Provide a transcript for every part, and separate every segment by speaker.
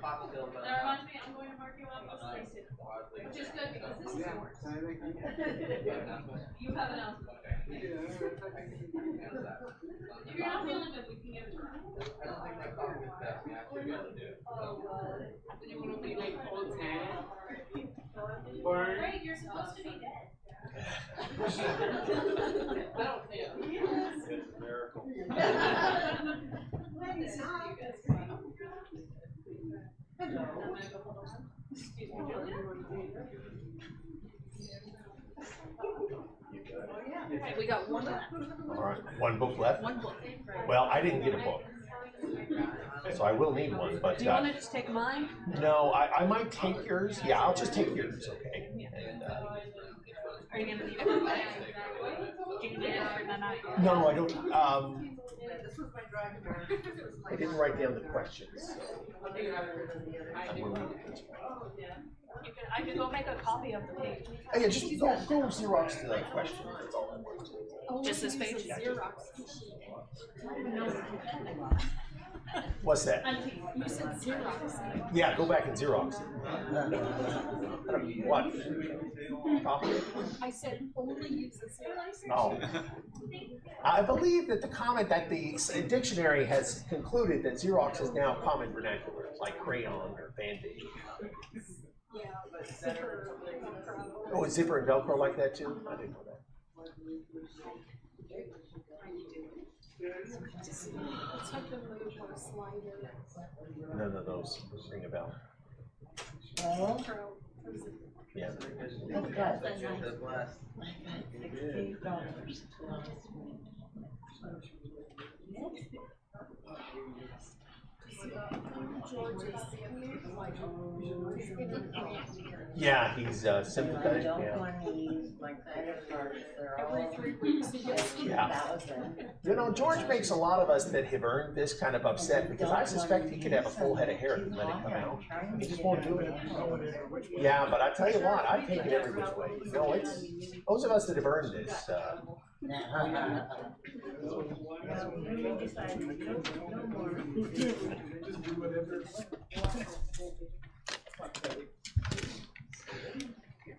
Speaker 1: That reminds me, I'm going to mark you up as wasted, which is good because this is yours. You have an announcement. If you're not feeling good, we can give it to Ryan. Then you want to be like full tan. Greg, you're supposed to be dead. I don't think.
Speaker 2: It's a miracle.
Speaker 1: This is you guys. Excuse me, Julia. Okay, we got one left.
Speaker 3: All right, one book left?
Speaker 1: One book.
Speaker 3: Well, I didn't get a book, so I will need one, but...
Speaker 1: Do you want to just take mine?
Speaker 3: No, I might take yours. Yeah, I'll just take yours, okay? And,
Speaker 1: Are you going to need it? Do you need it for the night?
Speaker 3: no, I don't. I didn't write down the questions. So I will need it.
Speaker 1: I can go make a copy of the page.
Speaker 3: Oh, yeah, just go Xerox the question. That's all I want to do.
Speaker 1: Just this page? Xerox.
Speaker 3: What's that?
Speaker 1: You said Xerox.
Speaker 3: Yeah, go back and Xerox. What? Copy?
Speaker 1: I said only use the Xerox.
Speaker 3: Oh. I believe that the comment that the dictionary has concluded that Xerox is now common vernacular, like crayon or Band-Aid.
Speaker 1: Yeah, zipper.
Speaker 3: Oh, is zipper and Velcro like that too? I didn't know that.
Speaker 1: It's like the little slider.
Speaker 3: None of those ring a bell.
Speaker 4: Oh,
Speaker 3: Yeah.
Speaker 4: that's good. $60.
Speaker 3: Yeah, he's sympathetic.
Speaker 4: Don't
Speaker 3: Yeah.
Speaker 4: want to use my credit cards. They're all
Speaker 1: Every 3 weeks he gets
Speaker 3: Yeah.
Speaker 4: 1,000.
Speaker 3: You know, George makes a lot of us that have earned this kind of upset because I suspect he could have a full head of hair and let it come out. He just won't do it. Yeah, but I tell you what, I take it every which way. You know, it's those of us that have earned this.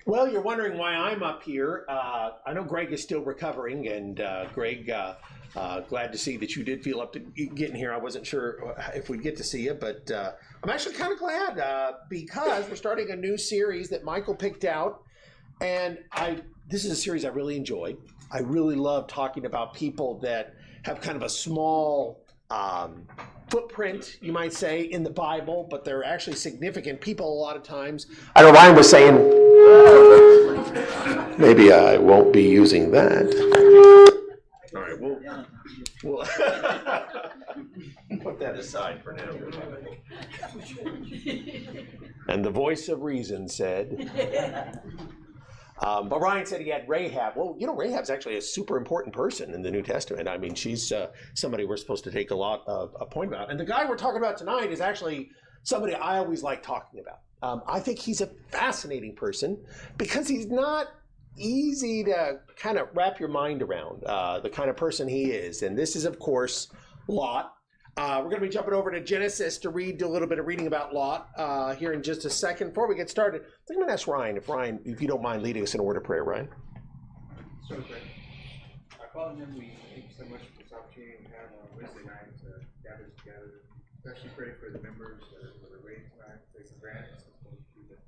Speaker 3: Well, you're wondering why I'm up here. I know Greg is still recovering, and Greg, glad to see that you did feel up to getting here. I wasn't sure if we'd get to see you, but I'm actually kind of glad because we're starting a new series that Michael picked out, and this is a series I really enjoy. I really love talking about people that have kind of a small footprint, you might say, in the Bible, but they're actually significant people a lot of times. I know Ryan was saying, maybe I won't be using that. All right, we'll put that aside for now. And the voice of reason said... but Ryan said he had Rahab. Well, you know, Rahab's actually a super important person in the New Testament. I mean, she's somebody we're supposed to take a lot of a point about. And the guy we're talking about tonight is actually somebody I always like talking about. I think he's a fascinating person because he's not easy to kind of wrap your mind around, the kind of person he is. And this is, of course, Lot. We're going to be jumping over to Genesis to read a little bit of reading about Lot here in just a second. Before we get started, I'm going to ask Ryan, if you don't mind leading us in a word of prayer, Ryan.
Speaker 5: So great. Our Father in heaven, we thank you so much for this opportunity we have on Wednesday night to gather together. Especially pray for the members that are waiting tonight, take some grants, going through the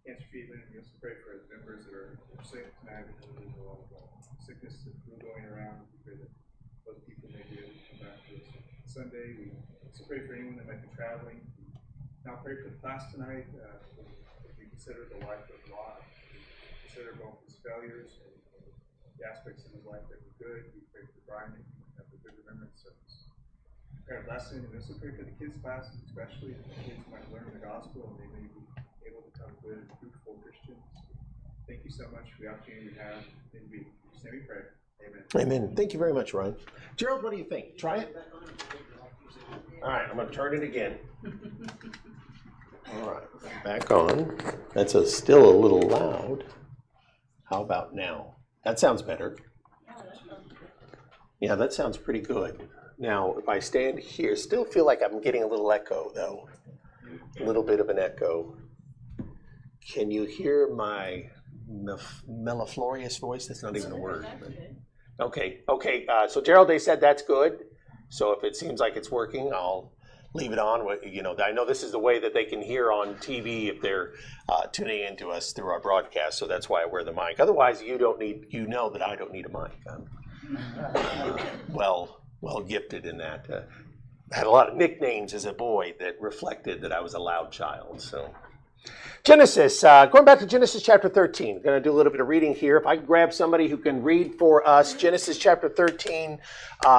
Speaker 5: cancer treatment. We also pray for the members that are sick tonight. There's a lot of sickness that's going around. We pray that those people may be able to come back to us Sunday. We also pray for anyone that might be traveling. Now pray for the class tonight. We consider the life of Lot. We consider both his failures and the aspects of his life that were good. We pray for Brian and have a good remembrance of his prayer lesson. And we also pray for the kids' class, especially that the kids might learn the gospel and they may be able to become good and fruitful Christians. Thank you so much for the opportunity we have. In Jesus' name we pray. Amen.
Speaker 3: Amen. Thank you very much, Ryan. Gerald, what do you think? Try it? All right, I'm going to turn it again. All right, back on. That's still a little loud. How about now? That sounds better. Yeah, that sounds pretty good. Now, if I stand here, still feel like I'm getting a little echo, though. A little bit of an echo. Can you hear my mellifluous voice? That's not even a word. Okay. So Gerald, they said that's good. So if it seems like it's working, I'll leave it on. You know, I know this is the way that they can hear on TV if they're tuning into us through our broadcast. So that's why I wear the mic. Otherwise, you know that I don't need a mic. I'm well gifted in that. I had a lot of nicknames as a boy that reflected that I was a loud child. So Genesis, going back to Genesis chapter 13. I'm going to do a little bit of reading here. If I can grab somebody who can read for us, Genesis chapter 13,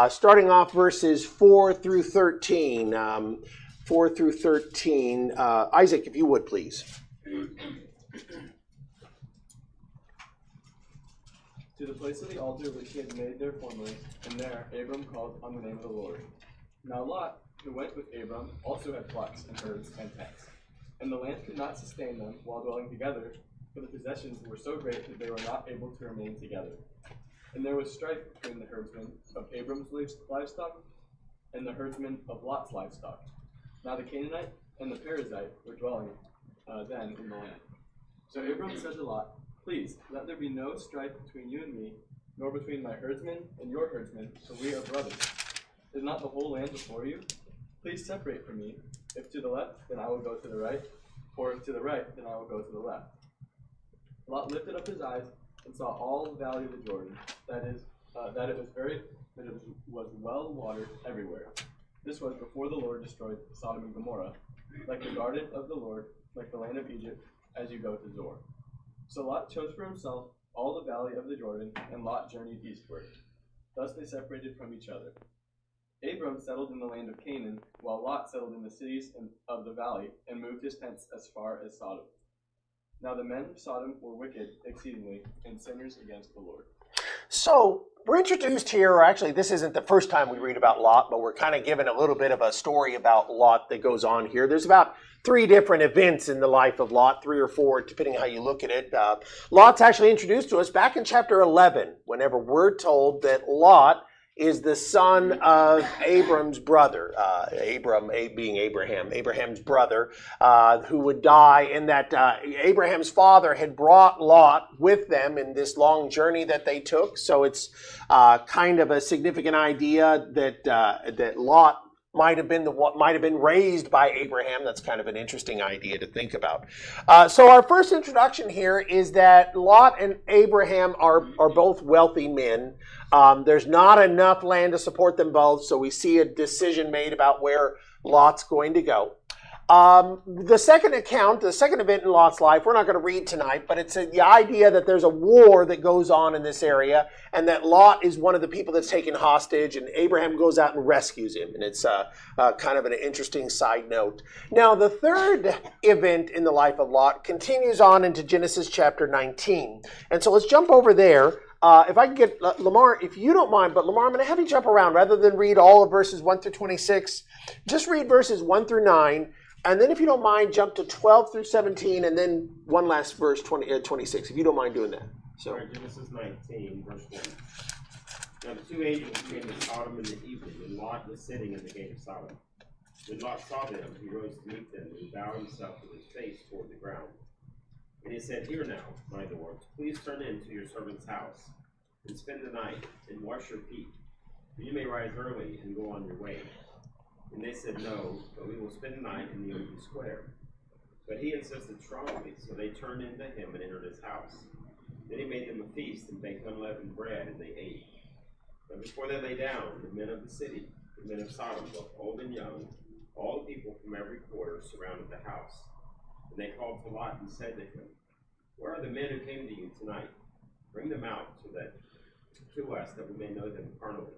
Speaker 3: starting off verses 4 through 13. 4 through 13. Isaac, if you would, please.
Speaker 6: To the place of the altar which he had made there formerly, and there Abram called on the name of the Lord. Now Lot, who went with Abram, also had flocks and herds and tents. And the land could not sustain them while dwelling together, for the possessions were so great that they were not able to remain together. And there was strife between the herdsmen of Abram's livestock and the herdsmen of Lot's livestock. Now the Canaanite and the Perizzite were dwelling then in the land. So Abram said to Lot, "Please, let there be no strife between you and me, nor between my herdsmen and your herdsmen, for we are brothers. Is not the whole land before you? Please separate from me. If to the left, then I will go to the right, or if to the right, then I will go to the left." Lot lifted up his eyes and saw all the valley of the Jordan, that it was well watered everywhere. This was before the Lord destroyed Sodom and Gomorrah, like the garden of the Lord, like the land of Egypt, as you go to Zoar. So Lot chose for himself all the valley of the Jordan, and Lot journeyed eastward. Thus they separated from each other. Abram settled in the land of Canaan, while Lot settled in the cities of the valley, and moved his tents as far as Sodom. Now the men of Sodom were wicked exceedingly, and sinners against the Lord.
Speaker 3: So we're introduced here, or actually this isn't the first time we read about Lot, but we're kind of given a little bit of a story about Lot that goes on here. There's about 3 different events in the life of Lot, 3 or 4, depending on how you look at it. Lot's actually introduced to us back in chapter 11, whenever we're told that Lot is the son of Abram's brother, being Abraham's brother, who would die, and that Abraham's father had brought Lot with them in this long journey that they took. So it's kind of a significant idea that Lot might have been raised by Abraham. That's kind of an interesting idea to think about. So our first introduction here is that Lot and Abraham are both wealthy men. There's not enough land to support them both, so we see a decision made about where Lot's going to go. The second event in Lot's life, we're not going to read tonight, but it's the idea that there's a war that goes on in this area, and that Lot is one of the people that's taken hostage, and Abraham goes out and rescues him, and it's kind of an interesting side note. Now, the third event in the life of Lot continues on into Genesis chapter 19, and so let's jump over there. If I can get Lamar, if you don't mind, but Lamar, I'm going to have you jump around rather than read all of verses 1 through 26. Just read verses 1 through 9. And then if you don't mind, jump to 12 through 17, and then one last verse, 26, if you don't mind doing that. So,
Speaker 2: right, Genesis 19, verse 1. Now the 2 angels came to Sodom in the evening, and Lot was sitting in the gate of Sodom. When Lot saw them, he rose to meet them, and bowed himself with his face toward the ground. And he said, "Hear now, my lord, please turn into your servant's house, and spend the night, and wash your feet, for you may rise early and go on your way." And they said, "No, but we will spend the night in the open square." But he insisted strongly, so they turned into him and entered his house. Then he made them a feast and baked unleavened bread, and they ate. But before they lay down, the men of the city, the men of Sodom, both old and young, all the people from every quarter surrounded the house. And they called to Lot and said to him, "Where are the men who came to you tonight? Bring them out to us, that we may know them carnally."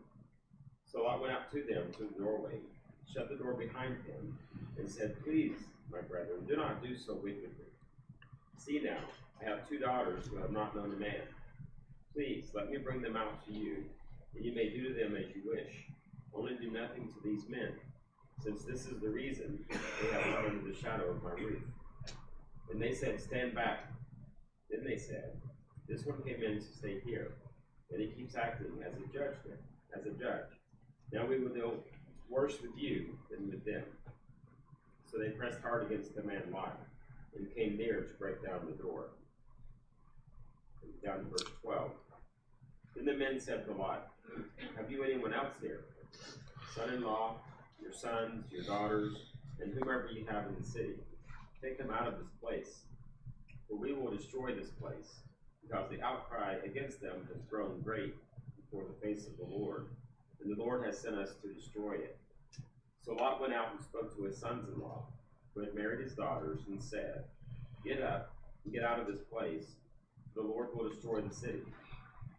Speaker 2: So Lot went out to them to the doorway, shut the door behind him, and said, "Please, my brethren, do not do so wickedly. See now, I have 2 daughters who have not known a man. Please, let me bring them out to you, and you may do to them as you wish. Only do nothing to these men, since this is the reason they have come under the shadow of my roof." And they said, "Stand back." Then they said, "This one came in to stay here, and he keeps acting as a judge. Now we will deal worse with you than with them." So they pressed hard against the man Lot and came near to break down the door. Down to verse 12. Then the men said to Lot, have you anyone else here? Son-in-law, your sons, your daughters, and whomever you have in the city. Take them out of this place, for we will destroy this place, because the outcry against them has grown great before the face of the Lord, and the Lord has sent us to destroy it. So Lot went out and spoke to his sons-in-law, who had married his daughters, and said, get up and get out of this place, for the Lord will destroy the city.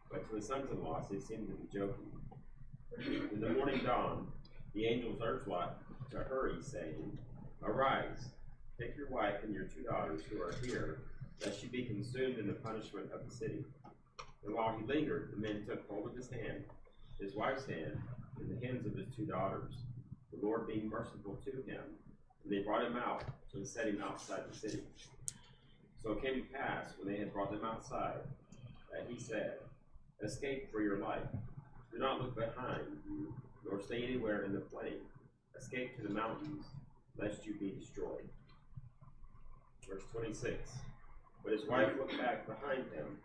Speaker 2: But to his sons-in-law they seemed to be joking. When the morning dawned, the angels urged Lot to hurry, saying, arise, take your wife and your 2 daughters who are here, lest you be consumed in the punishment of the city. And while he lingered, the men took hold of his hand, his wife's hand, and the hands of his 2 daughters, the Lord being merciful to him. And they brought him out and set him outside the city. So it came to pass, when they had brought them outside, that he said, escape for your life. Do not look behind you, nor stay anywhere in the plain. Escape to the mountains, lest you be destroyed. Verse 26. But his wife looked back behind him,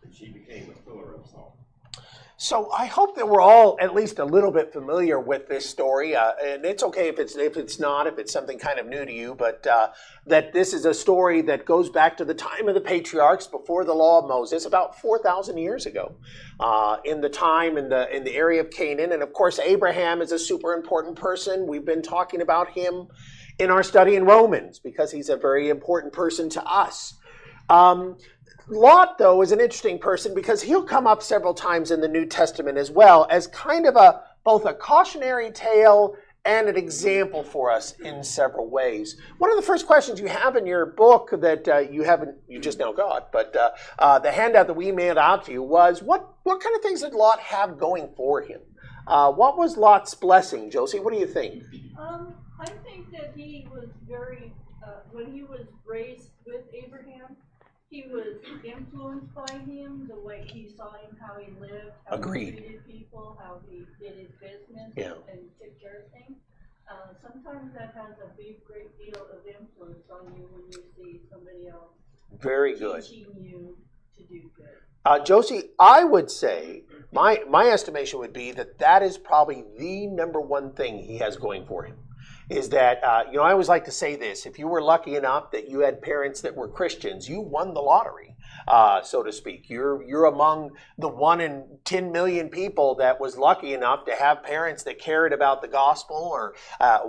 Speaker 2: and she became a pillar of salt.
Speaker 3: So I hope that we're all at least a little bit familiar with this story, and it's okay if it's not, if it's something kind of new to you, but that this is a story that goes back to the time of the patriarchs before the law of Moses, about 4,000 years ago, in the time in the area of Canaan. And of course, Abraham is a super important person. We've been talking about him in our study in Romans because he's a very important person to us. Lot, though, is an interesting person because he'll come up several times in the New Testament as well as kind of both a cautionary tale and an example for us in several ways. One of the first questions you have in your book that you just now got, but the handout that we mailed out to you was, what kind of things did Lot have going for him? What was Lot's blessing? Josie, what do you think?
Speaker 1: I think that he was very, when he was raised with Abraham, he was influenced by him, the way he saw him, how he lived, how
Speaker 3: Agreed.
Speaker 1: he treated people, how he did his business and took care of things. Sometimes that has a great deal of influence on you when you see somebody else
Speaker 3: Very good.
Speaker 1: teaching you to do good.
Speaker 3: Josie, I would say, my estimation would be that is probably the number one thing he has going for him. Is that, I always like to say this, if you were lucky enough that you had parents that were Christians, you won the lottery, so to speak. You're among the 1 in 10 million people that was lucky enough to have parents that cared about the gospel, or, a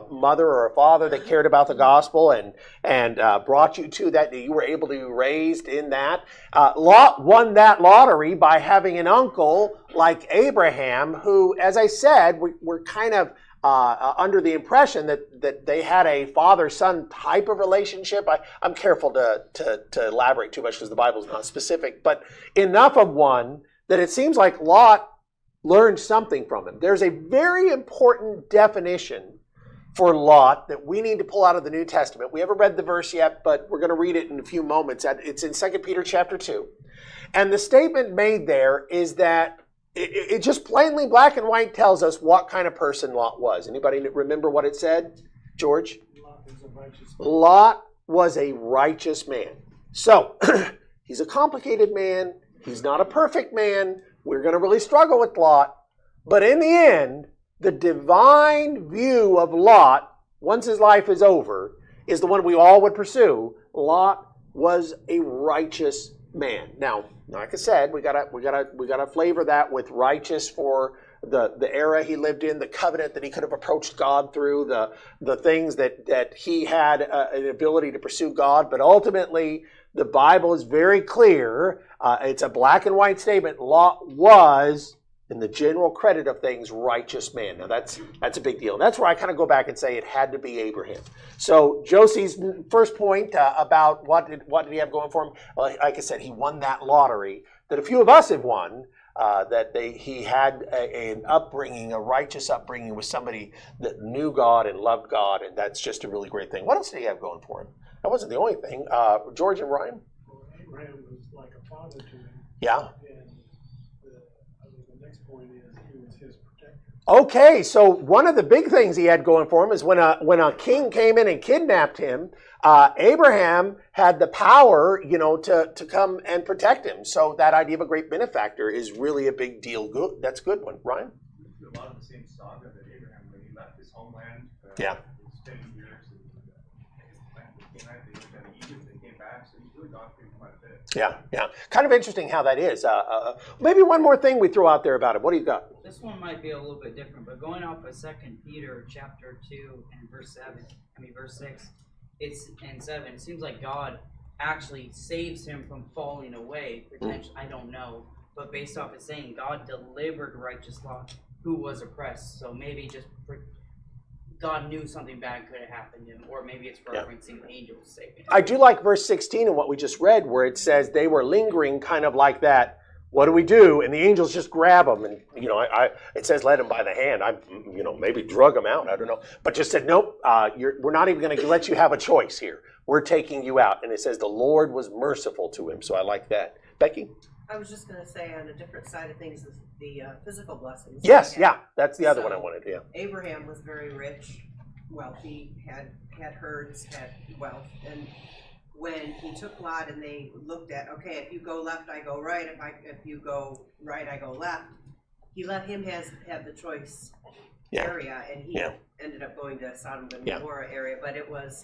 Speaker 3: mother or a father that cared about the gospel and brought you to that you were able to be raised in that. Lot won that lottery by having an uncle like Abraham, who, as I said, we're kind of under the impression that they had a father-son type of relationship. I'm careful to elaborate too much because the Bible's not specific, but enough of one that it seems like Lot learned something from him. There's a very important definition for Lot that we need to pull out of the New Testament. We haven't read the verse yet, but we're going to read it in a few moments. It's in 2 Peter chapter 2. And the statement made there is that it just plainly black and white tells us what kind of person Lot was. Anybody remember what it said? George? Lot was a righteous man. So, he's a complicated man. He's not a perfect man. We're going to really struggle with Lot. But in the end, the divine view of Lot, once his life is over, is the one we all would pursue. Lot was a righteous man. Now, like I said, we gotta flavor that with righteous for the era he lived in, the covenant that he could have approached God through, the things that he had an ability to pursue God. But ultimately, the Bible is very clear. It's a black and white statement. Lot was, in the general credit of things, righteous man. Now that's a big deal. That's where I kind of go back and say it had to be Abraham. So Josie's first point about what did he have going for him? Well, like I said, he won that lottery that a few of us have won. He had an upbringing, a righteous upbringing with somebody that knew God and loved God, and that's just a really great thing. What else did he have going for him? That wasn't the only thing. George and Ryan?
Speaker 7: Well, Abraham was like a father to him.
Speaker 3: Yeah.
Speaker 7: And the next point is he was his protector.
Speaker 3: Okay, so one of the big things he had going for him is when a king came in and kidnapped him, Abraham had the power, to come and protect him. So that idea of a great benefactor is really a big deal. Good, that's a good one, Ryan.
Speaker 6: A lot of the same saga that Abraham, when he left his homeland,
Speaker 3: Yeah.
Speaker 6: spending years in his land with Canaan, they went down to Egypt and came back, so he's really gone through quite a bit.
Speaker 3: Yeah. Kind of interesting how that is. Maybe one more thing we throw out there about it. What do you got?
Speaker 8: This one might be a little bit different, but going off of 2 Peter chapter 2 and verse 6, and 7, it seems like God actually saves him from falling away. Potentially, I don't know, but based off it saying God delivered righteous Lot, who was oppressed. So maybe just God knew something bad could have happened to him, or maybe it's referencing the angels saving him.
Speaker 3: I do like verse 16 and what we just read, where it says they were lingering kind of like that. What do we do? And the angels just grab them, and it says led him by the hand. Maybe drug him out. I don't know, but just said nope. We're not even going to let you have a choice here. We're taking you out. And it says the Lord was merciful to him. So I like that. Becky?
Speaker 9: I was just going to say on a different side of things, the physical blessings.
Speaker 3: Yes, yeah, that's the other one I wanted. Yeah.
Speaker 9: Abraham was very rich, wealthy, had herds, had wealth, and when he took Lot and they looked at, okay, if you go left, I go right. If you go right, I go left. He let him have the choice area, and he ended up going to Sodom and Gomorrah area, but it was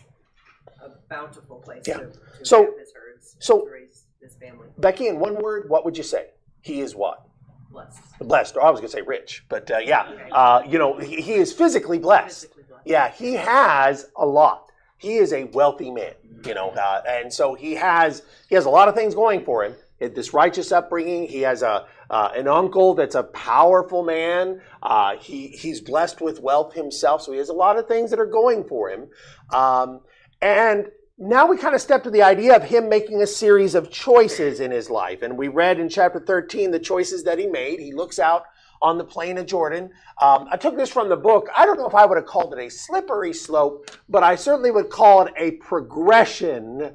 Speaker 9: a bountiful place to have his herds, to raise his family.
Speaker 3: Becky, in one word, what would you say? He is what?
Speaker 9: Blessed.
Speaker 3: Blessed. Or I was going to say rich, but he is physically blessed. Yeah, he has a lot. He is a wealthy man, and so he has a lot of things going for him. This righteous upbringing. He has an uncle that's a powerful man. He's blessed with wealth himself, so he has a lot of things that are going for him. And now we kind of step to the idea of him making a series of choices in his life. And we read in chapter 13 the choices that he made. He looks out on the plain of Jordan. I took this from the book. I don't know if I would have called it a slippery slope, but I certainly would call it a progression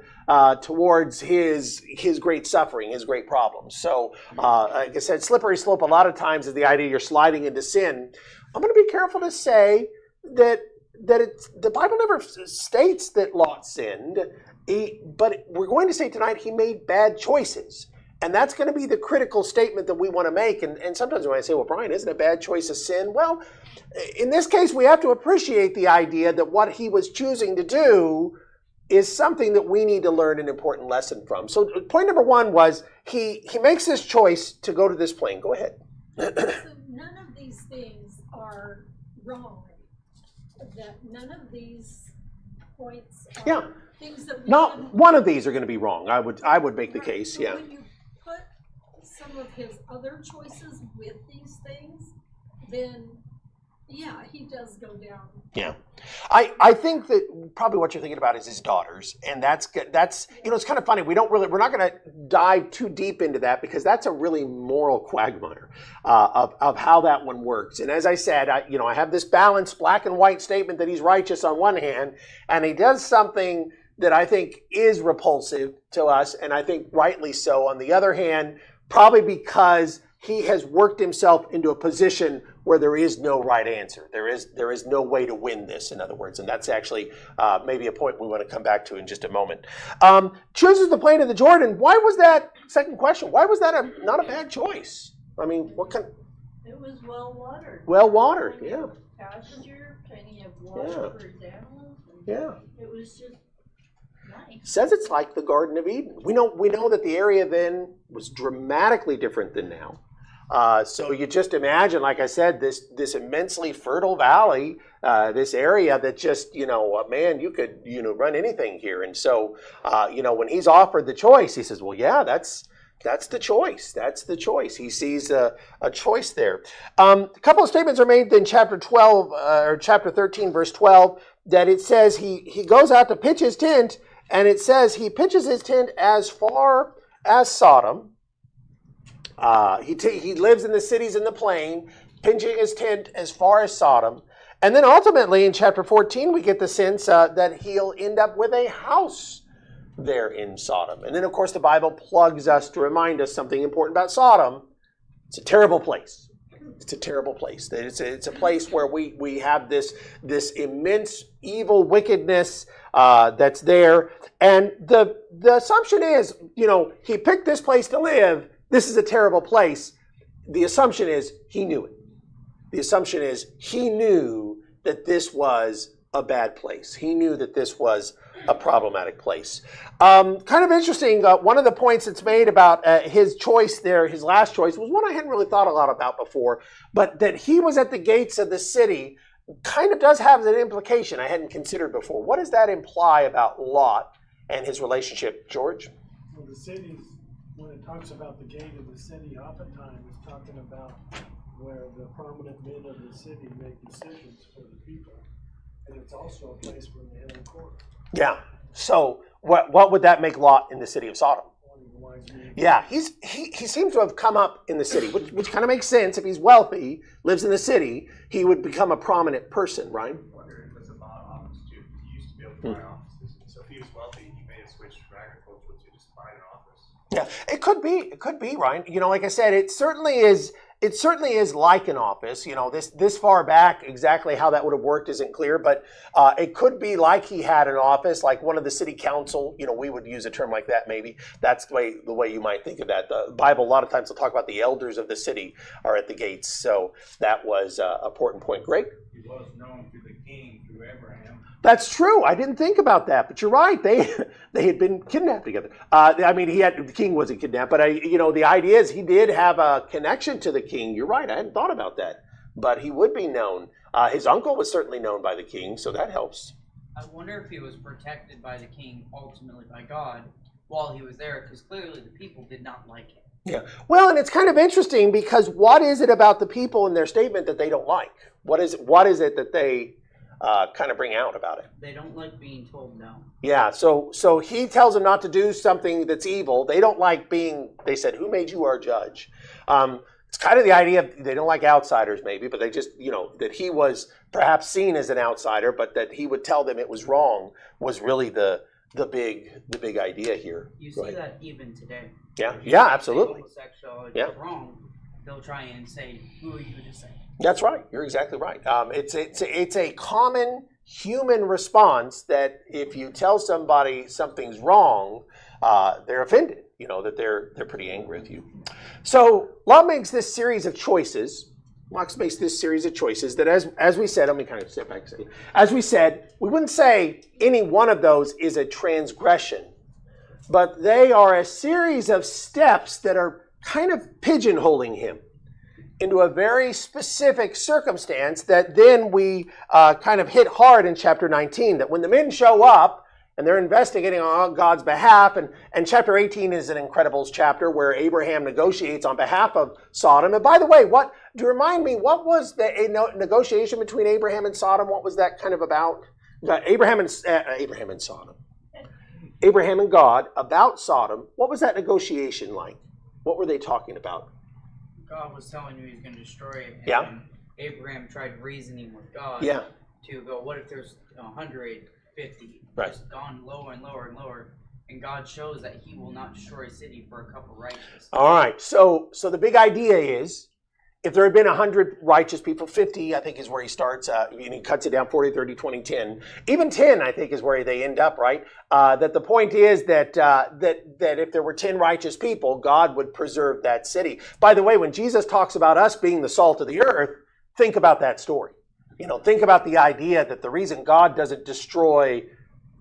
Speaker 3: towards his great suffering, his great problems. So, like I said, slippery slope a lot of times is the idea you're sliding into sin. I'm going to be careful to say that the Bible never states that Lot sinned, but we're going to say tonight he made bad choices. And that's going to be the critical statement that we want to make. And sometimes when I say, well, Brian, isn't a bad choice a sin? Well, in this case, we have to appreciate the idea that what he was choosing to do is something that we need to learn an important lesson from. So point number one was he makes this choice to go to this plain. Go ahead.
Speaker 10: So none of these things are wrong. That none of these points are things that we
Speaker 3: not one of these are going to be wrong. I would make the case.
Speaker 10: But
Speaker 3: yeah.
Speaker 10: When you put some of his other choices with these things, then he does go down.
Speaker 3: Yeah, I think that probably what you're thinking about is his daughters, and that's it's kind of funny. We're not going to dive too deep into that because that's a really moral quagmire of how that one works. And as I said, I have this balanced black and white statement that he's righteous on one hand, and he does something that I think is repulsive to us, and I think rightly so. On the other hand, probably because he has worked himself into a position where there is no right answer. There is no way to win this, in other words. And that's actually maybe a point we want to come back to in just a moment. Chooses the plain of the Jordan. Why was that, second question, why was that not a bad choice? I mean, what kind?
Speaker 1: It was well watered.
Speaker 3: Well watered, yeah.
Speaker 1: Pasture, plenty of water for his animals.
Speaker 3: Yeah.
Speaker 1: It was just nice.
Speaker 3: Says it's like the Garden of Eden. We know that the area then was dramatically different than now. So you just imagine, like I said, this immensely fertile valley, this area that just, man, you could, run anything here. And so, when he's offered the choice, he says, well, yeah, that's the choice. That's the choice. He sees a choice there. A couple of statements are made in chapter 12 or chapter 13, verse 12, that it says he goes out to pitch his tent, and it says he pitches his tent as far as Sodom. He lives in the cities in the plain, pitching his tent as far as Sodom. And then ultimately in chapter 14, we get the sense that he'll end up with a house there in Sodom. And then, of course, the Bible plugs us to remind us something important about Sodom. It's a terrible place. It's a terrible place. It's a place where we have this immense evil wickedness that's there. And the assumption is, he picked this place to live. This is a terrible place. The assumption is he knew it. The assumption is he knew that this was a bad place. He knew that this was a problematic place. Kind of interesting, one of the points that's made about his choice there, his last choice, was one I hadn't really thought a lot about before, but that he was at the gates of the city kind of does have an implication I hadn't considered before. What does that imply about Lot and his relationship, George?
Speaker 7: Well, the cities, when it talks about the gate of the city, oftentimes it's talking about where the prominent men of the city make decisions for the people. And it's also a place where they held court.
Speaker 3: Yeah. So what would that make Lot in the city of Sodom? Yeah, he seems to have come up in the city, which kind of makes sense. If he's wealthy, lives in the city, he would become a prominent person, right?
Speaker 5: I wonder if it's a bought office too. He used to be able to buy offices, so if he was wealthy, he may have switched from agriculture to just buying an office.
Speaker 3: Yeah, it could be, Ryan. Like I said, it certainly is like an office. This far back, exactly how that would have worked isn't clear, but it could be like he had an office, like one of the city council. We would use a term like that maybe. That's the way you might think of that. The Bible, a lot of times, will talk about the elders of the city are at the gates. So that was an important point. Greg?
Speaker 11: He was known to the king through Abraham.
Speaker 3: That's true. I didn't think about that, but you're right. They had been kidnapped together. The king wasn't kidnapped, but the idea is he did have a connection to the king. You're right. I hadn't thought about that, but he would be known. His uncle was certainly known by the king, so that helps.
Speaker 8: I wonder if he was protected by the king, ultimately by God, while he was there, because clearly the people did not like him.
Speaker 3: Yeah. Well, and it's kind of interesting because what is it about the people in their statement that they don't like? What is it that they kind of bring out about it?
Speaker 8: They don't like being told no.
Speaker 3: Yeah, so he tells them not to do something that's evil. They don't like they said, who made you our judge? It's kind of the idea of they don't like outsiders maybe, but they just, that he was perhaps seen as an outsider, but that he would tell them it was wrong was really the big idea here.
Speaker 8: You see that even today.
Speaker 3: Yeah, absolutely.
Speaker 8: Homosexuality is wrong. They'll try and say, who are you to say?
Speaker 3: That's right. You're exactly right. It's a common human response that if you tell somebody something's wrong, they're offended. That they're pretty angry with you. So Lot makes this series of choices. That as we said, let me kind of step back and say, as we said, we wouldn't say any one of those is a transgression, but they are a series of steps that are kind of pigeonholing him into a very specific circumstance that then we kind of hit hard in chapter 19, that when the men show up and they're investigating on God's behalf, and chapter 18 is an incredible chapter where Abraham negotiates on behalf of Sodom. And by the way, what was the negotiation between Abraham and Sodom? What was that kind of about? Abraham and Sodom. Abraham and God about Sodom. What was that negotiation like? What were they talking about?
Speaker 8: God was telling you he's going to destroy it.
Speaker 3: And
Speaker 8: Abraham tried reasoning with God to go, what if there's 150?
Speaker 3: Right.
Speaker 8: Just gone lower and lower and lower. And God shows that he will not destroy a city for a couple righteous.
Speaker 3: All right. So the big idea is, if there had been 100 righteous people, 50, I think, is where he starts. And he cuts it down 40, 30, 20, 10. Even 10, I think, is where they end up, right? That the point is that if there were 10 righteous people, God would preserve that city. By the way, when Jesus talks about us being the salt of the earth, think about that story. Think about the idea that the reason God doesn't destroy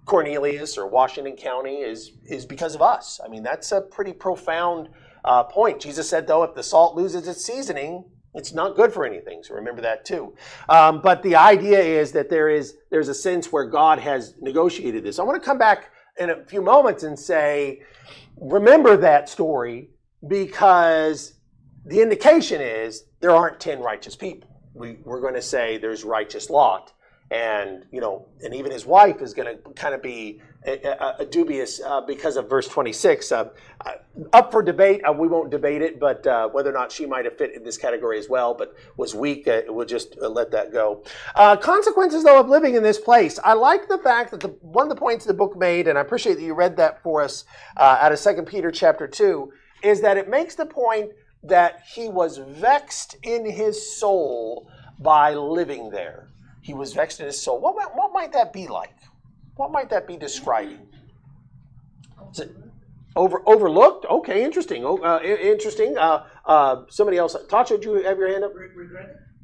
Speaker 3: Cornelius or Washington County is because of us. I mean, that's a pretty profound point. Jesus said, though, if the salt loses its seasoning, it's not good for anything. So remember that too. But the idea is that there's a sense where God has negotiated this. I want to come back in a few moments and say, remember that story, because the indication is there aren't 10 righteous people. We're going to say there's righteous Lot. And, and even his wife is going to kind of be dubious because of verse 26. Up for debate. We won't debate it, but whether or not she might have fit in this category as well, but was weak, we'll just let that go. Consequences, though, of living in this place. I like the fact that one of the points the book made, and I appreciate that you read that for us out of 2 Peter chapter 2, is that it makes the point that he was vexed in his soul by living there. He was vexed in his soul. What might that be like? What might that be describing? Is it overlooked? Okay, interesting. Interesting. Somebody else. Tasha, did you have your hand up?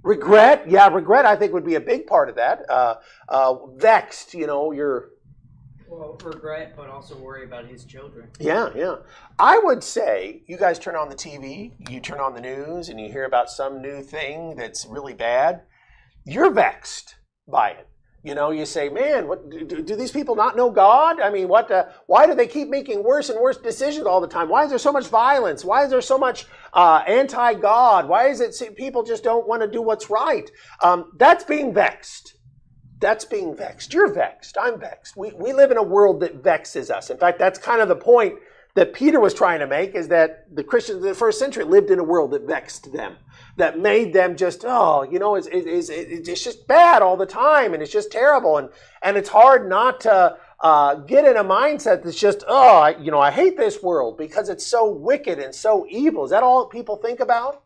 Speaker 3: Regret? Yeah, regret I think would be a big part of that. Vexed, you're...
Speaker 8: Well, regret, but also worry about his children.
Speaker 3: Yeah. I would say you guys turn on the TV, you turn on the news, and you hear about some new thing that's really bad. You're vexed by it. You say, man, what do these people not know God? I mean, why do they keep making worse and worse decisions all the time? Why is there so much violence? Why is there so much anti-God? Why is it people just don't want to do what's right? That's being vexed. That's being vexed. You're vexed. I'm vexed. We live in a world that vexes us. In fact, that's kind of the point that Peter was trying to make, is that the Christians of the first century lived in a world that vexed them, that made them just, it's just bad all the time, and it's just terrible, and it's hard not to get in a mindset that's just, I hate this world because it's so wicked and so evil. Is that all people think about?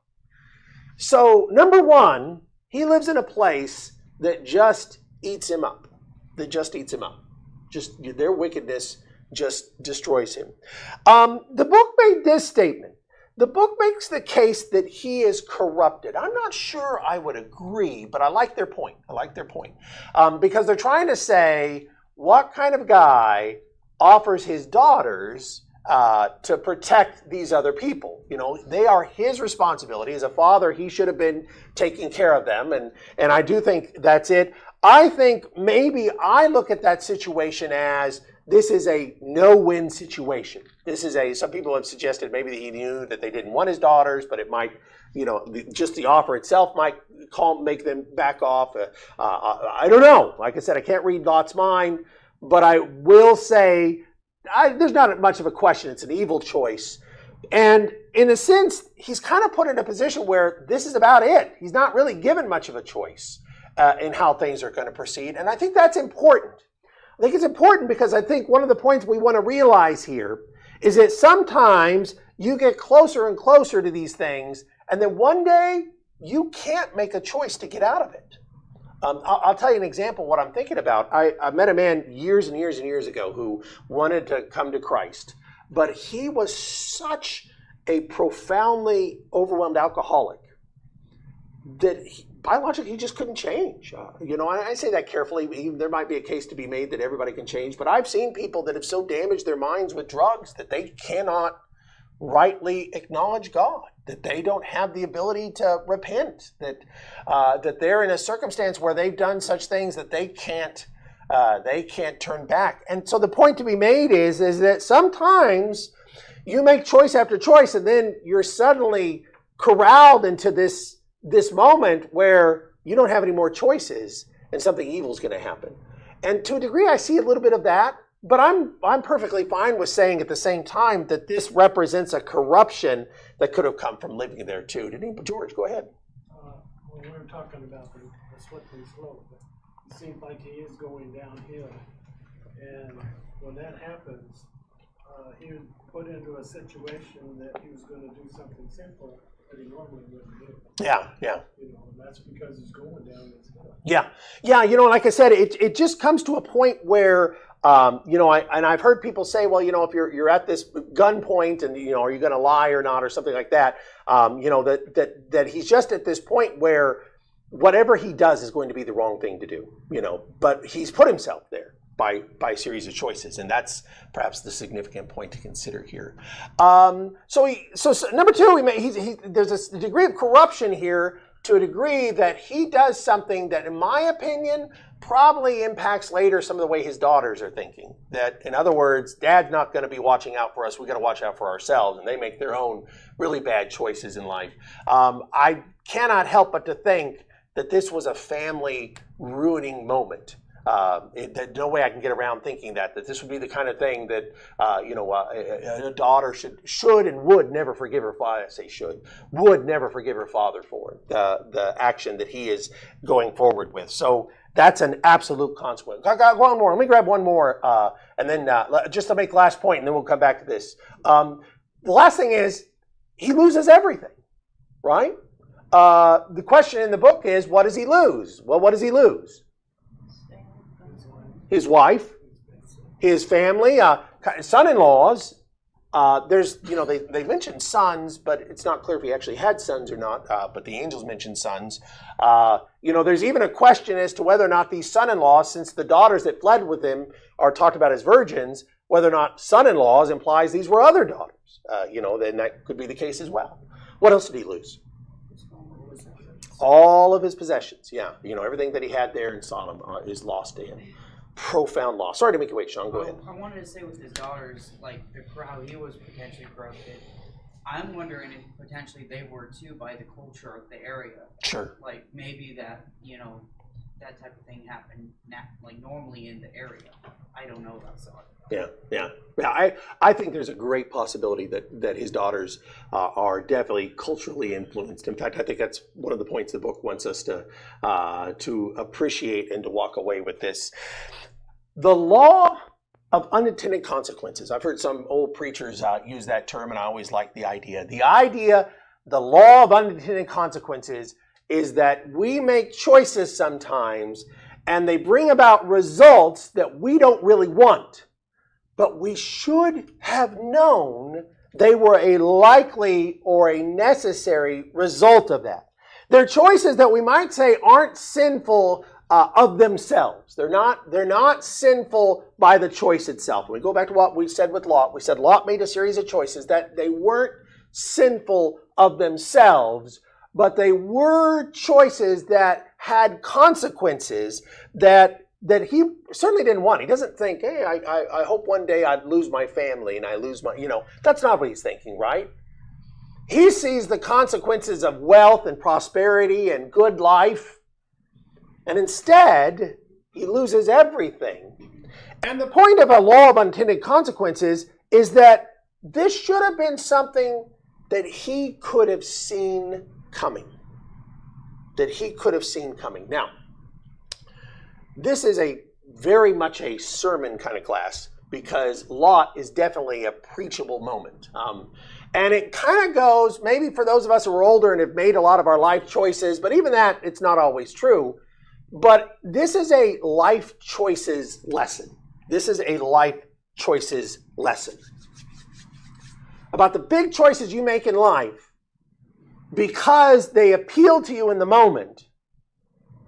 Speaker 3: So, number one, he lives in a place that just eats him up. Just their wickedness just destroys him. The book made this statement. The book makes the case that he is corrupted. I'm not sure I would agree, but I like their point. Because they're trying to say, what kind of guy offers his daughters to protect these other people? They are his responsibility. As a father, he should have been taking care of them, and I do think that's it. I think maybe I look at that situation as this is a no-win situation. Some people have suggested maybe that he knew that they didn't want his daughters, but it might, just the offer itself might make them back off. I don't know. Like I said, I can't read Lot's mind, but I will say there's not much of a question. It's an evil choice. And in a sense, he's kind of put in a position where this is about it. He's not really given much of a choice in how things are going to proceed. And I think that's important. I think it's important because I think one of the points we want to realize here is that sometimes you get closer and closer to these things, and then one day you can't make a choice to get out of it. I'll tell you an example of what I'm thinking about. I met a man years and years and years ago who wanted to come to Christ, but he was such a profoundly overwhelmed alcoholic that biologically he just couldn't change. And I say that carefully. There might be a case to be made that everybody can change, but I've seen people that have so damaged their minds with drugs that they cannot rightly acknowledge God, that they don't have the ability to repent, that they're in a circumstance where they've done such things that they can't turn back. And so the point to be made is that sometimes you make choice after choice, and then you're suddenly corralled into this moment where you don't have any more choices, and something evil is going to happen. And to a degree, I see a little bit of that. But I'm perfectly fine with saying at the same time that this represents a corruption that could have come from living there too. George, go ahead.
Speaker 7: We were talking about the slippery slope. It seems like he is going downhill. And when that happens, he was put into a situation that he was going to do something sinful that he normally wouldn't do.
Speaker 3: Yeah.
Speaker 7: And that's because he's going down this hill.
Speaker 3: Yeah. Like I said, it just comes to a point where I've heard people say, well, if you're at this gunpoint and, are you going to lie or not or something like that, that he's just at this point where whatever he does is going to be the wrong thing to do, but he's put himself there by a series of choices. And that's perhaps the significant point to consider here. So number two, there's a degree of corruption here to a degree that he does something that, in my opinion, probably impacts later some of the way his daughters are thinking. That, in other words, Dad's not going to be watching out for us. We got to watch out for ourselves, and they make their own really bad choices in life. I cannot help but to think that this was a family ruining moment. No way I can get around thinking that this would be the kind of thing that a daughter should and would never forgive her father. I say would never forgive her father for the action that he is going forward with. So that's an absolute consequence. I got one more. Let me grab one more, and then just to make the last point, and then we'll come back to this. The last thing is, he loses everything, right? The question in the book is, what does he lose? Well, what does he lose? His wife, his family, son-in-laws. There's, they mention sons, but it's not clear if he actually had sons or not. But the angels mention sons. There's even a question as to whether or not these son-in-laws, since the daughters that fled with him are talked about as virgins, whether or not son-in-laws implies these were other daughters. Then that could be the case as well. What else did he lose? All of his possessions. Yeah, everything that he had there in Sodom is lost to him. Profound loss. Sorry to make you wait, Sean. Go ahead.
Speaker 8: I wanted to say with his daughters, like how he was potentially corrupted. I'm wondering if potentially they were too by the culture of the area.
Speaker 3: Sure.
Speaker 8: Like maybe that that type of thing happened like normally in the area. I don't know about Sodom.
Speaker 3: Yeah. I think there's a great possibility that his daughters are definitely culturally influenced. In fact, I think that's one of the points the book wants us to appreciate and to walk away with this. The law of unintended consequences. I've heard some old preachers use that term, and I always like the idea. The law of unintended consequences is that we make choices sometimes, and they bring about results that we don't really want. But we should have known they were a likely or a necessary result of that. They're choices that we might say aren't sinful of themselves. They're not sinful by the choice itself. When we go back to what we said with Lot, we said Lot made a series of choices that they weren't sinful of themselves, but they were choices that had consequences that he certainly didn't want. He doesn't think, hey, I hope one day I'd lose my family and I lose my, that's not what he's thinking, right? He sees the consequences of wealth and prosperity and good life, and instead, he loses everything. And the point of a law of unintended consequences is that this should have been something that he could have seen coming. Now, this is very much a sermon kind of class because Lot is definitely a preachable moment. And it kind of goes, maybe for those of us who are older and have made a lot of our life choices, but even that, it's not always true. But this is a life choices lesson. About the big choices you make in life because they appeal to you in the moment,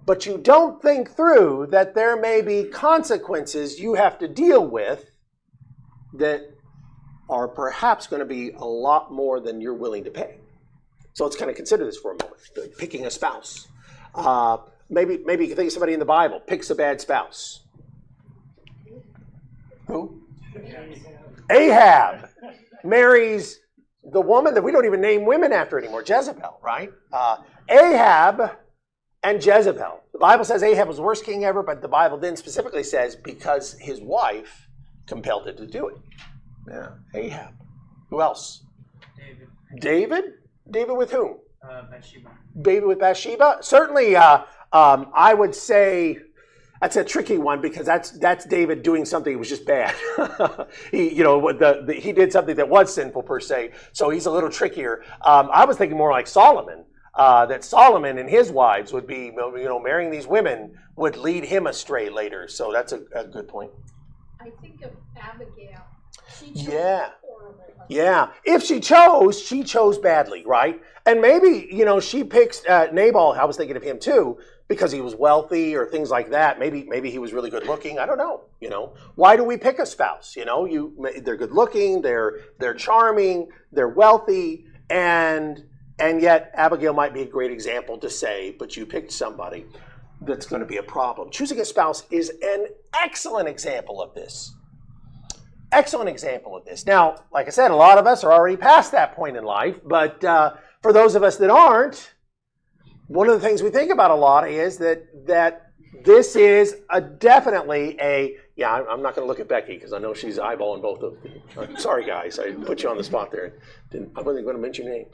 Speaker 3: but you don't think through that there may be consequences you have to deal with that are perhaps going to be a lot more than you're willing to pay. So let's kind of consider this for a moment. Picking a spouse. Maybe you can think of somebody in the Bible picks a bad spouse. Who? Ahab marries the woman that we don't even name women after anymore, Jezebel, right? Ahab and Jezebel. The Bible says Ahab was the worst king ever, but the Bible then specifically says because his wife compelled him to do it. Yeah, Ahab. Who else? David? David with whom?
Speaker 8: Bathsheba.
Speaker 3: David with Bathsheba? Certainly, I would say that's a tricky one because that's David doing something that was just bad. He did something that was sinful per se, so he's a little trickier. I was thinking more like Solomon. That Solomon and his wives would be, marrying these women would lead him astray later. So that's a good point.
Speaker 10: I think of Abigail.
Speaker 3: Yeah. If she chose badly, right? And maybe, she picks Nabal. I was thinking of him too, because he was wealthy or things like that. Maybe he was really good looking. I don't know. Why do we pick a spouse? They're good looking, they're charming, they're wealthy, and yet Abigail might be a great example to say, but you picked somebody that's going to be a problem. Choosing a spouse is an excellent example of this. Now, like I said, a lot of us are already past that point in life, but for those of us that aren't, one of the things we think about a lot is that this is definitely I'm not going to look at Becky because I know she's eyeballing both of them. Sorry, guys, I put you on the spot there. I wasn't going to mention your name.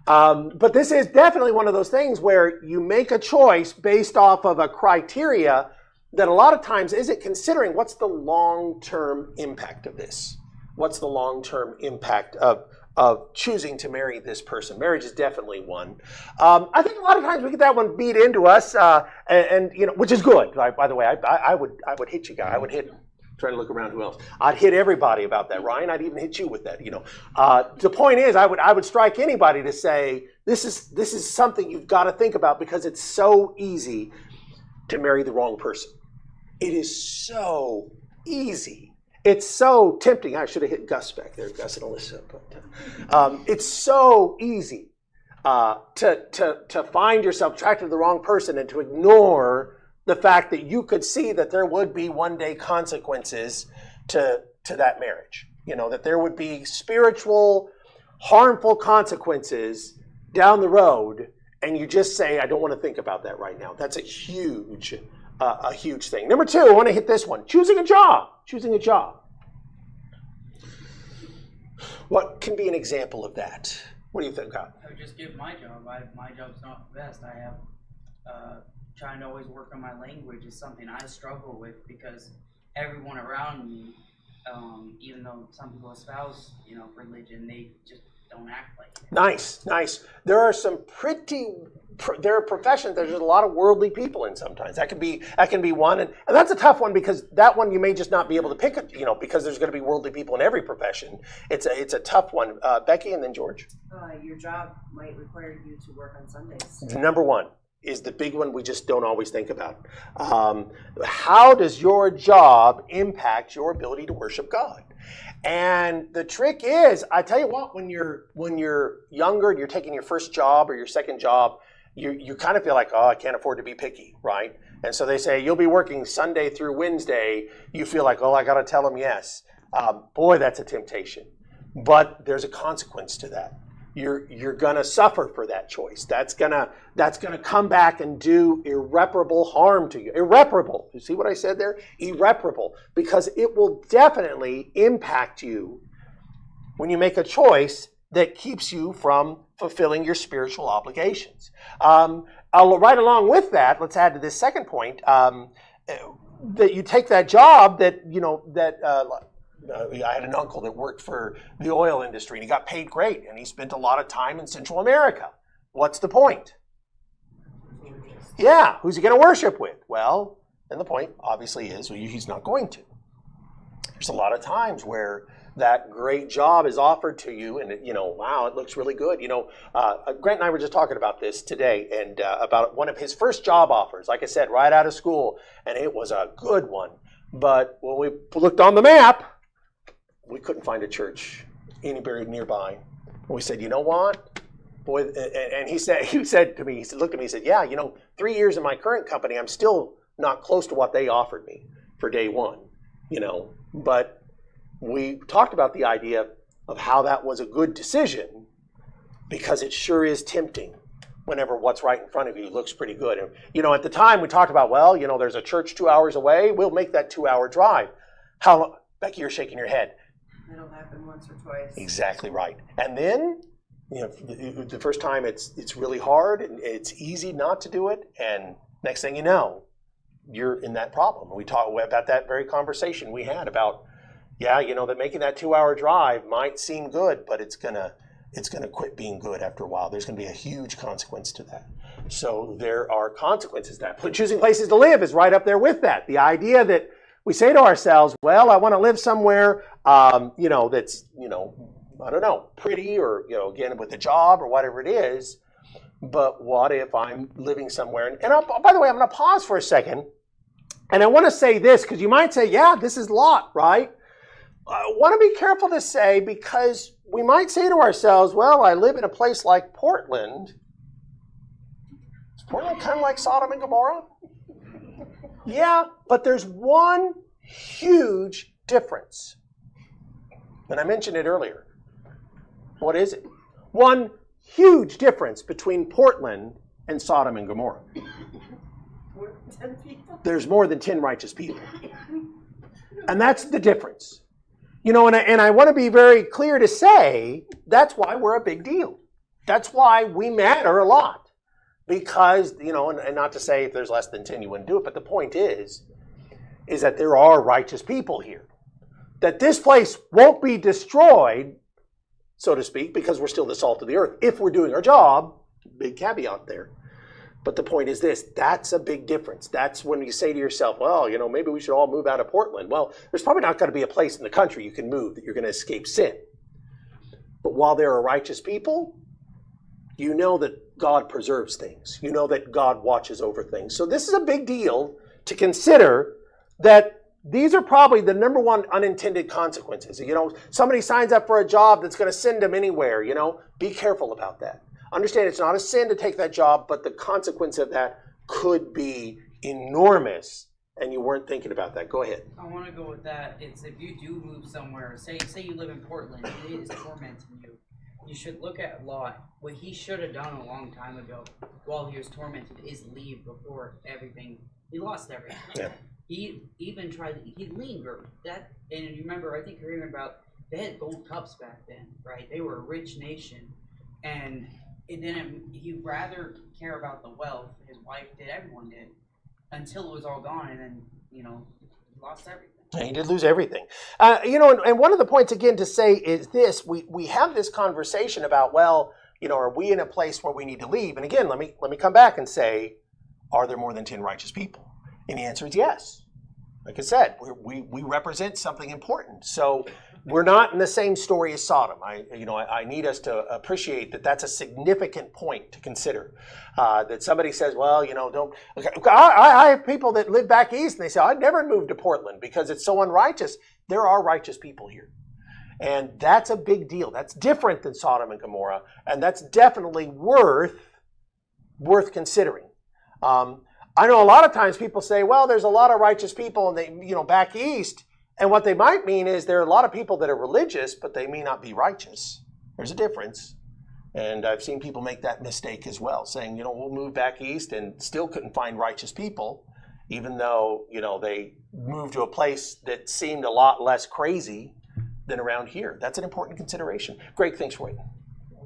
Speaker 3: But this is definitely one of those things where you make a choice based off of a criteria that a lot of times isn't considering what's the long-term impact of this. What's the long-term impact of of choosing to marry this person. Marriage is definitely one. I think a lot of times we get that one beat into us, and which is good. By the way, I would hit you guys. I would hit. Trying to look around, who else? I'd hit everybody about that, Ryan. I'd even hit you with that. The point is, I would strike anybody to say this is something you've got to think about, because it's so easy to marry the wrong person. It is so easy. It's so tempting. I should have hit Gus back there, Gus and Alyssa. But it's so easy to find yourself attracted to the wrong person and to ignore the fact that you could see that there would be one day consequences to that marriage. That there would be spiritual, harmful consequences down the road, and you just say, I don't want to think about that right now. That's a huge thing. Number 2, I want to hit this one. Choosing a job. What can be an example of that? What do you think, God?
Speaker 8: I would just give my job. My job's not the best. I have trying to always work on my language is something I struggle with, because everyone around me, even though some people espouse, religion, they just don't act like it.
Speaker 3: Nice. There are there are professions that there's a lot of worldly people in sometimes. That can be one, and that's a tough one, because that one you may just not be able to pick it, because there's going to be worldly people in every profession. It's a tough one. Becky, and then George.
Speaker 9: Your job might require you to work on Sundays.
Speaker 3: Number 1 is the big one we just don't always think about. How does your job impact your ability to worship God? And the trick is, I tell you what, when you're younger and you're taking your first job or your second job, you kind of feel like, I can't afford to be picky, right? And so they say, you'll be working Sunday through Wednesday. You feel like, I got to tell them yes. Boy, that's a temptation. But there's a consequence to that. You're gonna suffer for that choice. That's gonna come back and do irreparable harm to you. Irreparable. You see what I said there? Irreparable. Because it will definitely impact you when you make a choice that keeps you from fulfilling your spiritual obligations. Right along with that, let's add to this second point, that you take that job I had an uncle that worked for the oil industry, and he got paid great, and he spent a lot of time in Central America. What's the point? Yeah, who's he going to worship with? Well, then the point obviously is he's not going to. There's a lot of times where that great job is offered to you, and wow, it looks really good. Grant and I were just talking about this today, and about one of his first job offers, like I said, right out of school, and it was a good one. But when we looked on the map, we couldn't find a church anywhere nearby. And we said, you know what? Boy, and he said to me, he looked at me, he said, yeah, 3 years in my current company, I'm still not close to what they offered me for day one, But we talked about the idea of how that was a good decision, because it sure is tempting whenever what's right in front of you looks pretty good. And, at the time we talked about, there's a church 2 hours away. We'll make that 2-hour drive. Becky, you're shaking your head.
Speaker 9: It'll happen once or twice.
Speaker 3: Exactly right. And then, the first time it's really hard and it's easy not to do it. And next thing you know, you're in that problem. We talked about that very conversation we had about, that making that 2-hour drive might seem good, but it's gonna quit being good after a while. There's gonna be a huge consequence to that. So there are consequences to that. Choosing places to live is right up there with that. The idea that we say to ourselves, I want to live somewhere, that's, I don't know, pretty, or, again, with a job or whatever it is. But what if I'm living somewhere? And by the way, I'm going to pause for a second. And I want to say this, because you might say, this is Lot, right? I want to be careful to say, because we might say to ourselves, I live in a place like Portland. Is Portland kind of like Sodom and Gomorrah? Yeah, but there's one huge difference. And I mentioned it earlier. What is it? One huge difference between Portland and Sodom and Gomorrah.
Speaker 9: More than 10 people?
Speaker 3: There's more than 10 righteous people. And that's the difference. And I want to be very clear to say that's why we're a big deal. That's why we matter a lot. Because, and not to say if there's less than 10 you wouldn't do it, but the point is that there are righteous people here. That this place won't be destroyed so to speak, because we're still the salt of the earth. If we're doing our job, big caveat there. But the point is this, that's a big difference. That's when you say to yourself, well, maybe we should all move out of Portland. Well, there's probably not going to be a place in the country you can move that you're going to escape sin. But while there are righteous people, you know that God preserves things. You know that God watches over things. So this is a big deal to consider, that these are probably the number one unintended consequences. Somebody signs up for a job that's going to send them anywhere, be careful about that. Understand it's not a sin to take that job, but the consequence of that could be enormous, and you weren't thinking about that. Go ahead.
Speaker 8: I want to go with that. It's if you do move somewhere, say you live in Portland, it is tormenting you. You should look at Lot. What he should have done a long time ago while he was tormented is leave before everything. He lost everything.
Speaker 3: Yeah.
Speaker 8: He even tried, he lingered. And you remember, I think you're hearing about, they had gold cups back then, right? They were a rich nation. And he'd rather care about the wealth, his wife did, everyone did, until it was all gone, and then, he lost everything.
Speaker 3: Yeah, he did lose everything. And one of the points, again, to say is this, we have this conversation about, well, are we in a place where we need to leave? And again, let me come back and say, are there more than 10 righteous people? And the answer is yes. Like I said, we represent something important. So we're not in the same story as Sodom. I need us to appreciate that that's a significant point to consider. That somebody says, well, don't. Okay. I have people that live back east, and they say, I'd never move to Portland because it's so unrighteous. There are righteous people here. And that's a big deal. That's different than Sodom and Gomorrah, and that's definitely worth considering. I know a lot of times people say, well, there's a lot of righteous people, and they, back east. And what they might mean is there are a lot of people that are religious, but they may not be righteous. There's a difference. And I've seen people make that mistake as well, saying, we'll move back east and still couldn't find righteous people, even though, they moved to a place that seemed a lot less crazy than around here. That's an important consideration. Greg, thanks for waiting.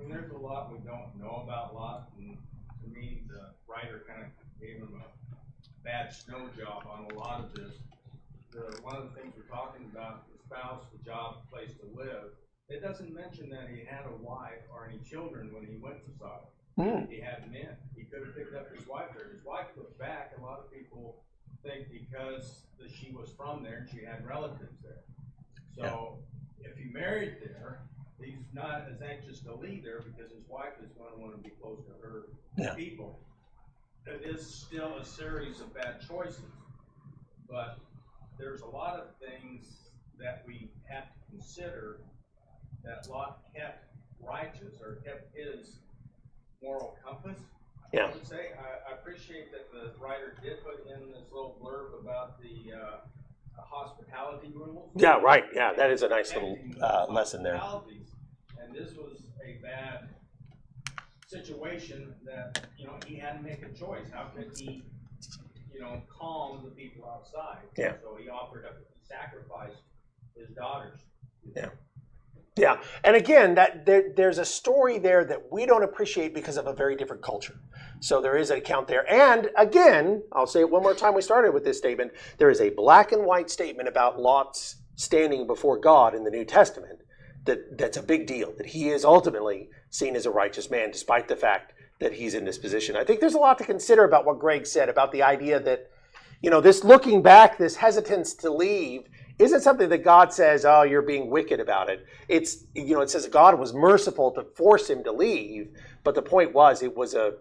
Speaker 11: There's a lot we don't know about Lot, and to me, the writer kind of gave him a bad snow job on a lot of this. One of the things we're talking about, the spouse, the job, the place to live, it doesn't mention that he had a wife or any children when he went to Sodom. He had men. He could have picked up his wife there. His wife looked back. A lot of people think because she was from there and she had relatives there. So if he married there, he's not as anxious to leave there because his wife is going to want to be close to her people. It is still a series of bad choices, but there's a lot of things that we have to consider that Lot kept righteous, or kept his moral compass. I would say I appreciate that the writer did put in this little blurb about the hospitality rules.
Speaker 3: Yeah, right. Yeah, that is a nice little lesson there.
Speaker 11: And this was a bad situation that, he had to make a choice. How could he, calm the people outside?
Speaker 3: Yeah.
Speaker 11: So he offered up, he sacrificed his daughters.
Speaker 3: Yeah. Yeah. And again, there's a story there that we don't appreciate because of a very different culture. So there is an account there. And again, I'll say it one more time, we started with this statement. There is a black and white statement about Lot's standing before God in the New Testament. That's a big deal, that he is ultimately seen as a righteous man, despite the fact that he's in this position. I think there's a lot to consider about what Greg said, about the idea that, this looking back, this hesitance to leave, isn't something that God says, oh, you're being wicked about it. It's, it says God was merciful to force him to leave, but the point was, it was a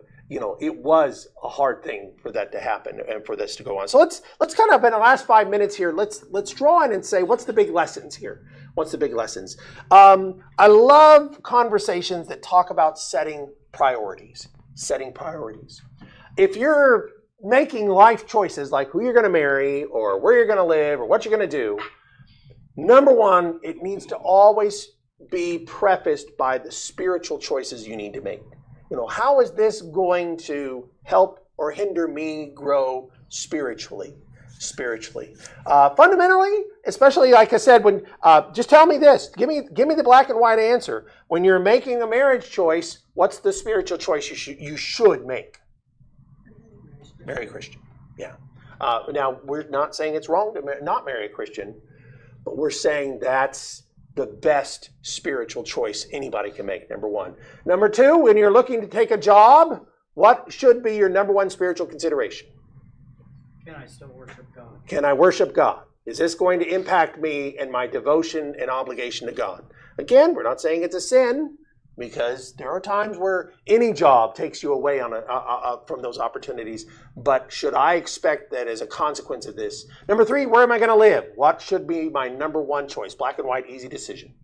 Speaker 3: hard thing for that to happen and for this to go on. So let's kind of, in the last 5 minutes here, let's draw in and say, what's the big lessons here? What's the big lessons? I love conversations that talk about setting priorities. If you're making life choices like who you're going to marry or where you're going to live or what you're going to do, number one, it needs to always be prefaced by the spiritual choices you need to make. How is this going to help or hinder me grow spiritually? Fundamentally, especially like I said, when just tell me this, give me the black and white answer. When you're making a marriage choice, what's the spiritual choice you should make? Marry a Christian. Yeah. Now we're not saying it's wrong to not marry a Christian, but we're saying that's the best spiritual choice anybody can make, number one. Number two, when you're looking to take a job, what should be your number one spiritual consideration?
Speaker 8: Can I still worship God?
Speaker 3: Can I worship God? Is this going to impact me and my devotion and obligation to God? Again, we're not saying it's a sin, because there are times where any job takes you away from those opportunities. But should I expect that as a consequence of this? Number three, where am I going to live? What should be my number one choice? Black and white, easy decision.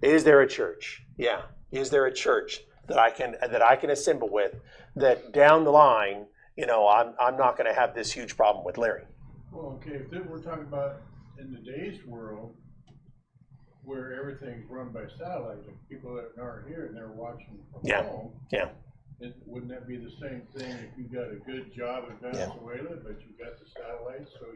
Speaker 3: Is there a church? Yeah. Is there a church that I can assemble with, that down the line, I'm not going to have this huge problem with Larry?
Speaker 12: Well, okay, if we're talking about in today's world, where everything's run by satellite, and people that aren't here and they're watching from home, wouldn't that be the same thing if you got a good job in Venezuela, but you got the satellite, so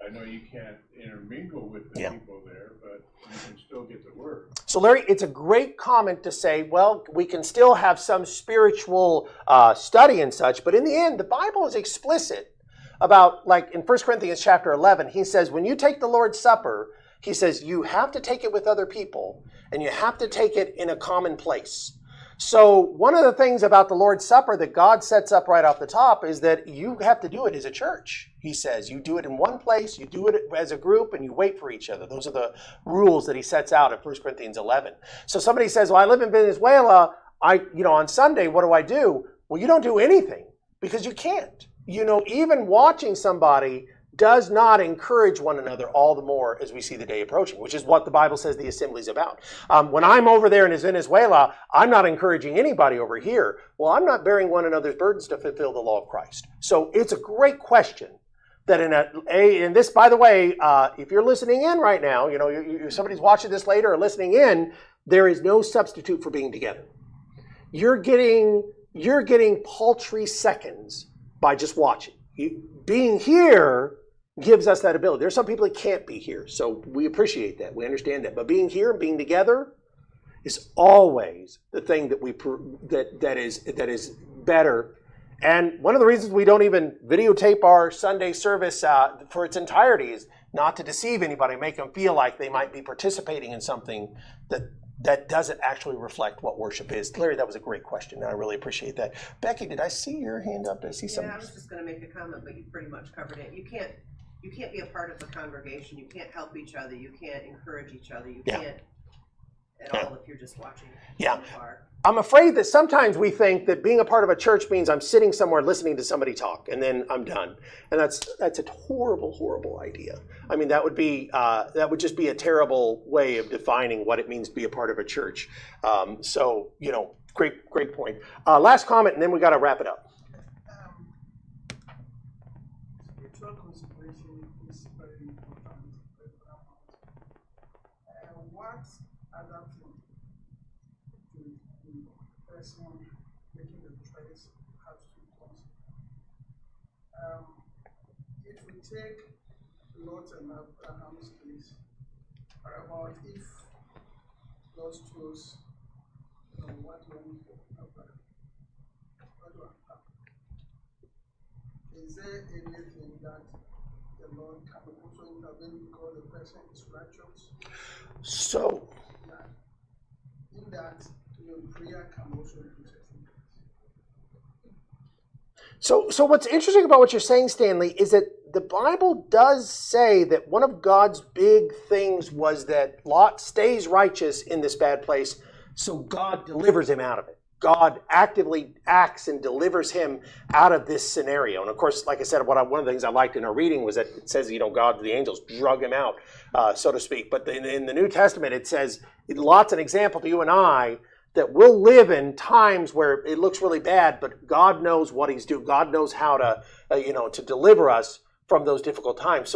Speaker 12: I know you can't intermingle with the people there, but you can still get the word.
Speaker 3: So Larry, it's a great comment to say, well, we can still have some spiritual study and such, but in the end, the Bible is explicit about, like in 1 Cornelius chapter 11, he says, when you take the Lord's Supper, he says you have to take it with other people, and you have to take it in a common place. So one of the things about the Lord's Supper that God sets up right off the top is that you have to do it as a church. He says you do it in one place, you do it as a group, and you wait for each other. Those are the rules that he sets out in 1 Corinthians 11. So somebody says, well, I live in Venezuela. On Sunday, what do I do? Well, you don't do anything, because you can't. Even watching somebody does not encourage one another all the more as we see the day approaching, which is what the Bible says the assembly is about. When I'm over there in Venezuela, I'm not encouraging anybody over here. Well, I'm not bearing one another's burdens to fulfill the law of Christ. So it's a great question that in this, by the way, if you're listening in right now, somebody's watching this later or listening in, there is no substitute for being together. You're getting paltry seconds by just watching. Being here gives us that ability. There's some people that can't be here, so we appreciate that. We understand that. But being here and being together is always the thing that is better. And one of the reasons we don't even videotape our Sunday service for its entirety is not to deceive anybody, make them feel like they might be participating in something that doesn't actually reflect what worship is. Larry, that was a great question, and I really appreciate that. Becky, did I see your hand up? Did I see something?
Speaker 9: Yeah, I was just going to make a comment, but you pretty much covered it. You can't be a part of the congregation. You can't help each other. You can't encourage each other. You can't at all if you're just watching from afar.
Speaker 3: I'm afraid that sometimes we think that being a part of a church means I'm sitting somewhere listening to somebody talk, and then I'm done. And that's a horrible, horrible idea. I mean, that would just be a terrible way of defining what it means to be a part of a church. Great point. Last comment, and then we got to wrap it up.
Speaker 13: Spiritual consideration is very important. What other thing the person making the choice has to consider? If we take Lot and Abraham's case, about if Lot chose what went for Abraham, what will happen? Is there anything that the Lord can also intervene because the person is righteous?
Speaker 3: So,
Speaker 13: in that, prayer can also intercede.
Speaker 3: So what's interesting about what you're saying, Stanley, is that the Bible does say that one of God's big things was that Lot stays righteous in this bad place, so God delivers him out of it. God actively acts and delivers him out of this scenario. And of course, like I said, one of the things I liked in our reading was that it says, God, the angels drug him out, so to speak. But in the New Testament, it says, Lot's an example to you and I, that we'll live in times where it looks really bad, but God knows what he's doing. God knows how to, to deliver us from those difficult times.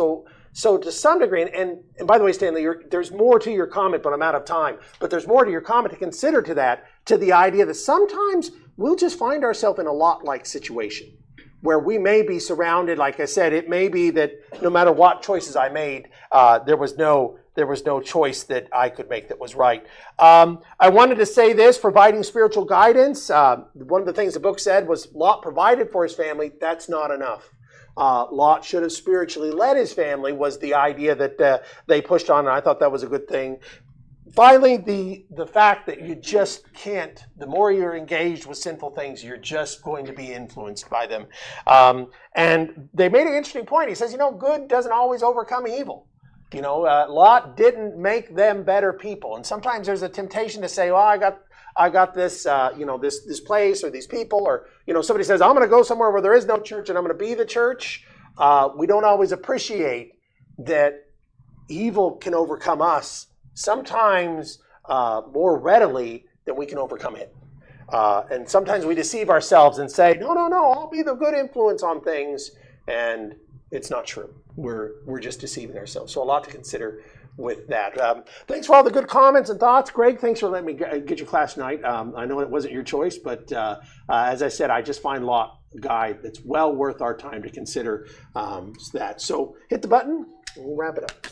Speaker 3: So to some degree, and by the way, Stanley, there's more to your comment, but I'm out of time. But there's more to your comment to consider to the idea that sometimes we'll just find ourselves in a Lot-like situation where we may be surrounded. Like I said, it may be that no matter what choices I made, there was no choice that I could make that was right. I wanted to say this, providing spiritual guidance. One of the things the book said was Lot provided for his family. That's not enough. Lot should have spiritually led his family was the idea that they pushed on, and I thought that was a good thing. Finally, the fact that you just can't, the more you're engaged with sinful things, you're just going to be influenced by them. And they made an interesting point. He says, good doesn't always overcome evil. Lot didn't make them better people. And sometimes there's a temptation to say, well, I got this, this place or these people, or, somebody says, I'm going to go somewhere where there is no church and I'm going to be the church. We don't always appreciate that evil can overcome us sometimes more readily than we can overcome it. And sometimes we deceive ourselves and say, no, I'll be the good influence on things. And it's not true. We're just deceiving ourselves. So a lot to consider with that. Thanks for all the good comments and thoughts. Greg, thanks for letting me get your class tonight. I know it wasn't your choice, but as I said, I just find Lot a guy that's well worth our time to consider that. So hit the button and we'll wrap it up.